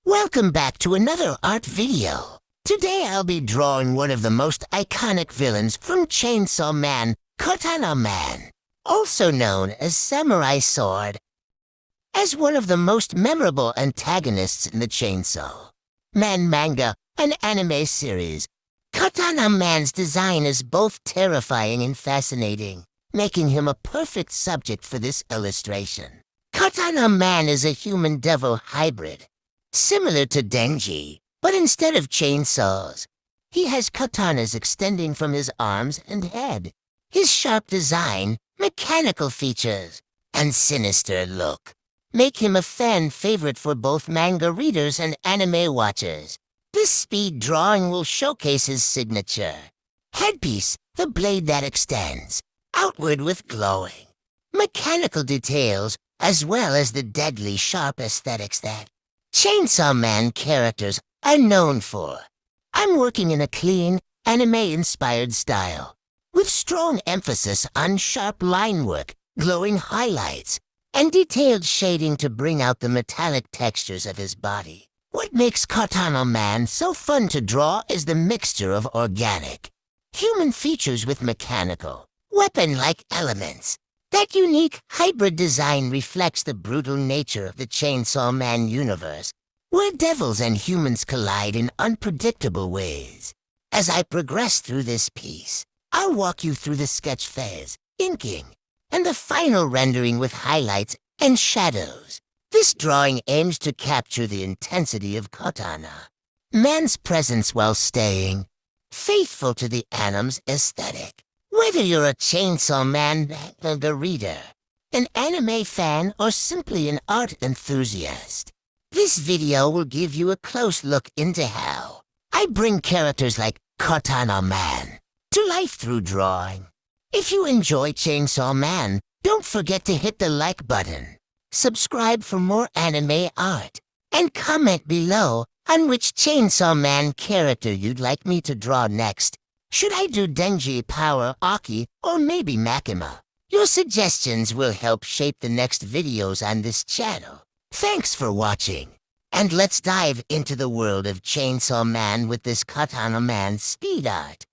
Welcome back to another art video. Today I'll be drawing one of the most iconic villains from Chainsaw Man, Katana Man, also known as Samurai Sword. As one of the most memorable antagonists in the Chainsaw Man manga and anime series, Katana Man's design is both terrifying and fascinating, making him a perfect subject for this illustration. Katana Man is a human-devil hybrid, similar to Denji, but instead of chainsaws, he has katanas extending from his arms and head. His sharp design, mechanical features, and sinister look make him a fan favorite for both manga readers and anime watchers. This speed drawing will showcase his signature headpiece, the blade that extends outward with glowing mechanical details, as well as the deadly sharp aesthetics that Chainsaw Man characters are known for. I'm working in a clean, anime-inspired style, with strong emphasis on sharp line work, glowing highlights, and detailed shading to bring out the metallic textures of his body. What makes Katana Man so fun to draw is the mixture of organic, human features with mechanical, weapon-like elements. That unique hybrid design reflects the brutal nature of the Chainsaw Man universe, where devils and humans collide in unpredictable ways. As I progress through this piece, I'll walk you through the sketch phase, inking, and the final rendering with highlights and shadows. This drawing aims to capture the intensity of Katana Man's presence while staying faithful to the anime's aesthetic. Whether you're a Chainsaw Man manga reader, an anime fan, or simply an art enthusiast, this video will give you a close look into how I bring characters like Katana Man to life through drawing. If you enjoy Chainsaw Man, don't forget to hit the like button, subscribe for more anime art, and comment below on which Chainsaw Man character you'd like me to draw next. Should I do Denji, Power, Aki, or maybe Makima? Your suggestions will help shape the next videos on this channel. Thanks for watching, and let's dive into the world of Chainsaw Man with this Katana Man speed art.